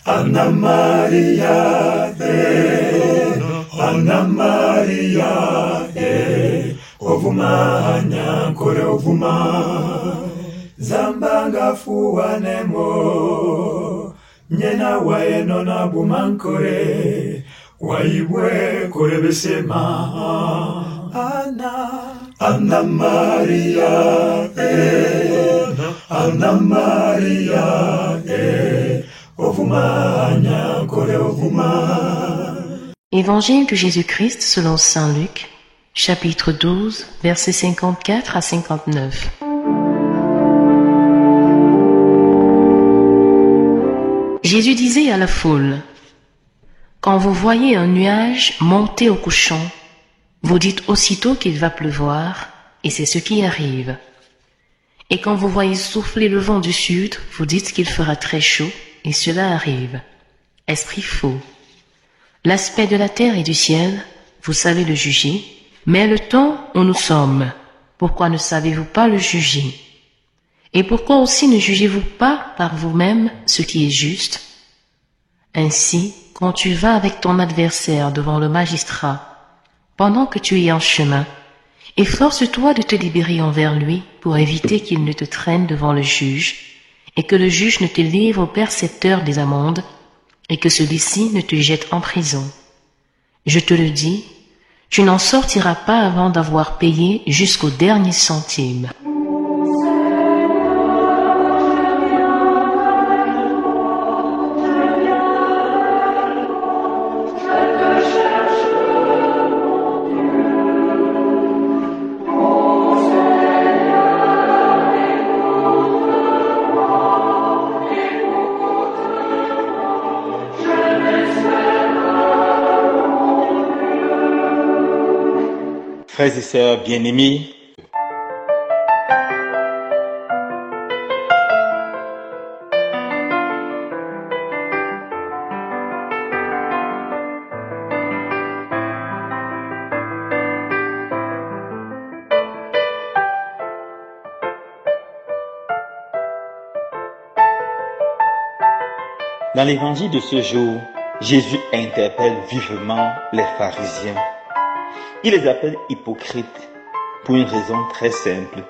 Anna Maria, Anna Maria, ovuma nyankore ovuma, zambanga fuwanemo, nyena waeno na bumankore, waibwe kore besema, Anna Maria, Anna Maria, Évangile de Jésus-Christ selon saint Luc, chapitre 12, versets 54 à 59. Jésus disait à la foule, « Quand vous voyez un nuage monter au couchant, vous dites aussitôt qu'il va pleuvoir, et c'est ce qui arrive. Et quand vous voyez souffler le vent du sud, vous dites qu'il fera très chaud, et cela arrive. Esprit faux. L'aspect de la terre et du ciel, vous savez le juger, mais le temps où nous sommes, pourquoi ne savez-vous pas le juger? Et pourquoi aussi ne jugez-vous pas par vous-même ce qui est juste? Ainsi, quand tu vas avec ton adversaire devant le magistrat, pendant que tu es en chemin, efforce-toi de te libérer envers lui pour éviter qu'il ne te traîne devant le juge, et que le juge ne te livre au percepteur des amendes, et que celui-ci ne te jette en prison. Je te le dis, tu n'en sortiras pas avant d'avoir payé jusqu'au dernier centime. Frères et sœurs bien-aimés, dans l'évangile de ce jour, Jésus interpelle vivement les pharisiens. Il les appelle hypocrites pour une raison très simple.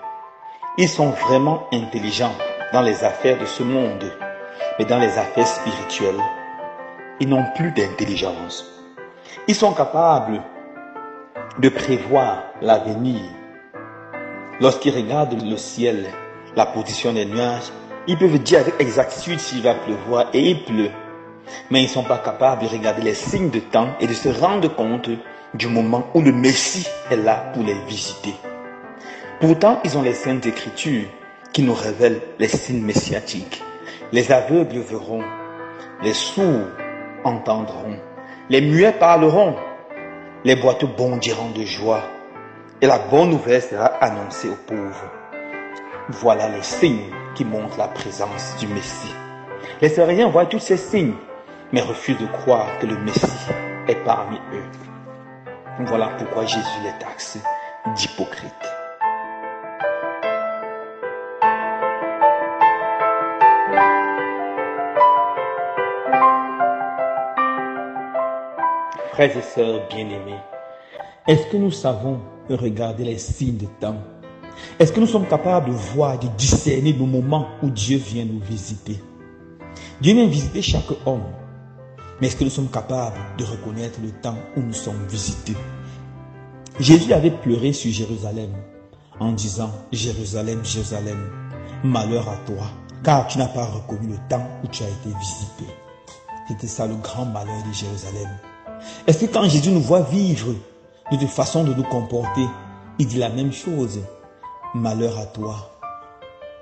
Ils sont vraiment intelligents dans les affaires de ce monde, mais dans les affaires spirituelles, ils n'ont plus d'intelligence. Ils sont capables de prévoir l'avenir. Lorsqu'ils regardent le ciel, la position des nuages, ils peuvent dire avec exactitude s'il va pleuvoir et il pleut. Mais ils ne sont pas capables de regarder les signes de temps et de se rendre compte du moment où le Messie est là pour les visiter. Pourtant, ils ont les saintes écritures qui nous révèlent les signes messiatiques. Les aveugles verront, les sourds entendront, les muets parleront, les boiteux bondiront de joie, et la bonne nouvelle sera annoncée aux pauvres. Voilà les signes qui montrent la présence du Messie. Les pharisiens voient tous ces signes, mais refusent de croire que le Messie est parmi eux. Voilà pourquoi Jésus les taxe d'hypocrites. Frères et sœurs bien-aimés, est-ce que nous savons regarder les signes de temps? Est-ce que nous sommes capables de voir et de discerner le moment où Dieu vient nous visiter? Dieu vient visiter chaque homme. Mais est-ce que nous sommes capables de reconnaître le temps où nous sommes visités? Jésus avait pleuré sur Jérusalem en disant « Jérusalem, Jérusalem, malheur à toi, car tu n'as pas reconnu le temps où tu as été visité. » C'était ça le grand malheur de Jérusalem. Est-ce que quand Jésus nous voit vivre de toute façon de nous comporter, il dit la même chose? Malheur à toi,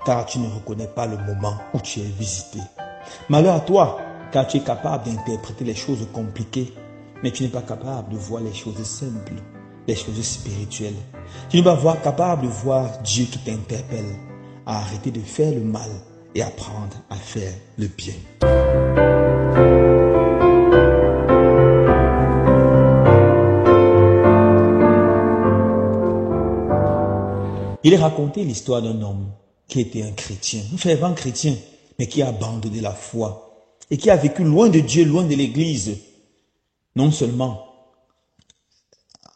car tu ne reconnais pas le moment où tu es visité. Malheur à toi, car tu es capable d'interpréter les choses compliquées, mais tu n'es pas capable de voir les choses simples, les choses spirituelles. Tu n'es pas capable de voir Dieu qui t'interpelle à arrêter de faire le mal et apprendre à faire le bien. Il est raconté l'histoire d'un homme qui était un chrétien, un fervent chrétien, mais qui a abandonné la foi. et qui a vécu loin de Dieu, loin de l'Église, non seulement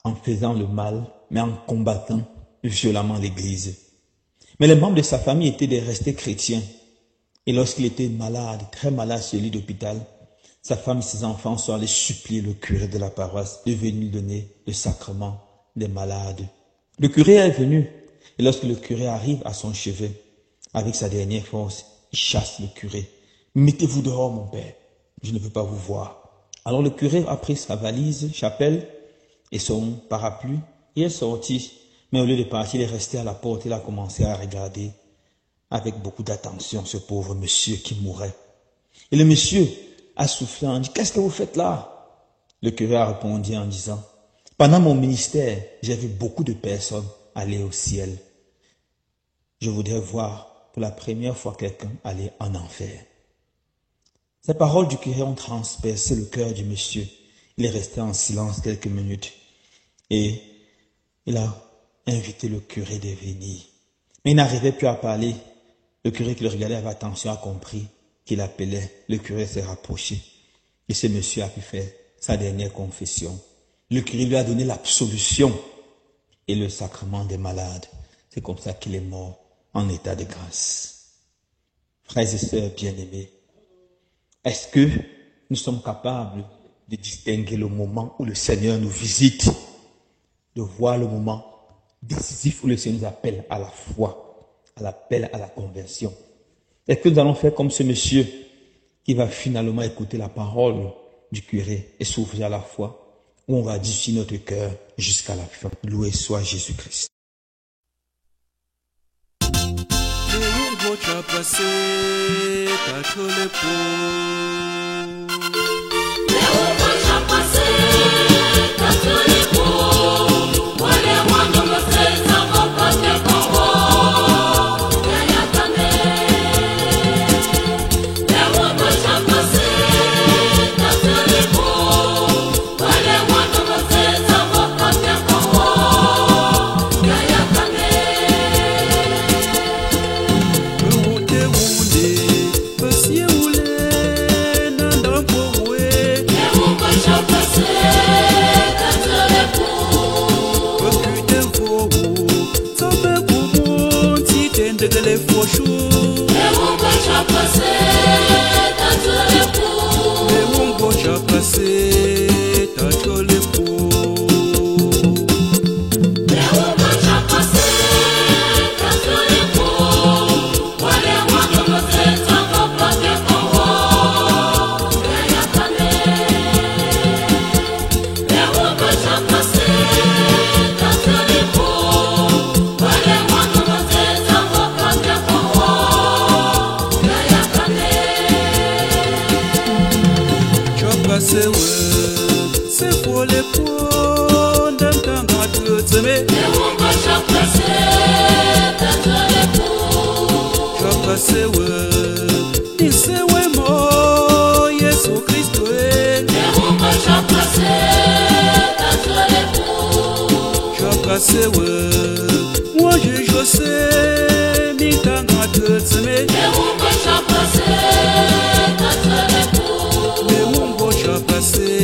en faisant le mal, mais en combattant violemment l'Église. Mais les membres de sa famille étaient des restés chrétiens. Et lorsqu'il était malade, très malade sur le lit d'hôpital, sa femme et ses enfants sont allés supplier le curé de la paroisse de venir lui donner le sacrement des malades. Le curé est venu, et lorsque le curé arrive à son chevet, avec sa dernière force, il chasse le curé. « Mettez-vous dehors, mon père, je ne veux pas vous voir. » Alors le curé a pris sa valise, chapelle et son parapluie, il est sorti. Mais au lieu de partir, il est resté à la porte, il a commencé à regarder avec beaucoup d'attention ce pauvre monsieur qui mourait. Et le monsieur a soufflé en disant « Qu'est-ce que vous faites là ?» Le curé a répondu en disant « Pendant mon ministère, j'ai vu beaucoup de personnes aller au ciel. Je voudrais voir pour la première fois quelqu'un aller en enfer. » Ces paroles du curé ont transpercé le cœur du monsieur. Il est resté en silence quelques minutes et il a invité le curé de venir. Mais il n'arrivait plus à parler. Le curé qui le regardait avec attention a compris qu'il appelait. Le curé s'est rapproché et ce monsieur a pu faire sa dernière confession. Le curé lui a donné l'absolution et le sacrement des malades. C'est comme ça qu'il est mort en état de grâce. Frères et sœurs bien-aimés, est-ce que nous sommes capables de distinguer le moment où le Seigneur nous visite, de voir le moment décisif où le Seigneur nous appelle à la foi, à l'appel à la conversion? Est-ce que nous allons faire comme ce monsieur qui va finalement écouter la parole du curé et s'ouvrir à la foi, ou on va adoucir notre cœur jusqu'à la fin? Loué soit Jésus-Christ. Moi je sais, mi tanga te tseme. Passé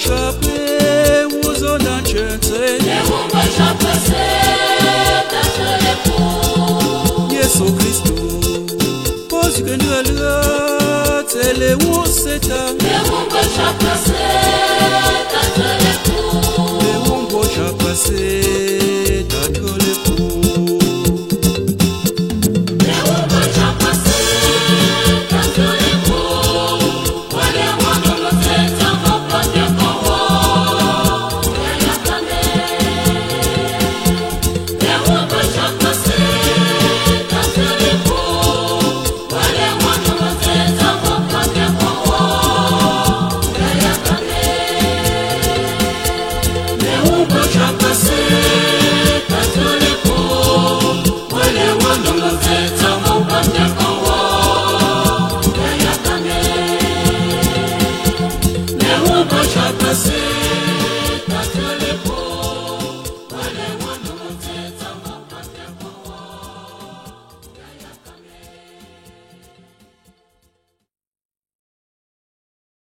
chape uzo na chente Neumba chapase tachole pou Yesu Kristo Pozi que nous allons tele woseta Neumba chapase tachole pou Neumba chapase tachole pou Neumba chapase tachole pou Wale wana loteta mopate kowo Yayakane Neumba chapase tachole pou Wale wana loteta mopate kowo Yayakane Neumba chapase tachole pou Wale wana loteta mopate kowo Yayakane Neumba chapase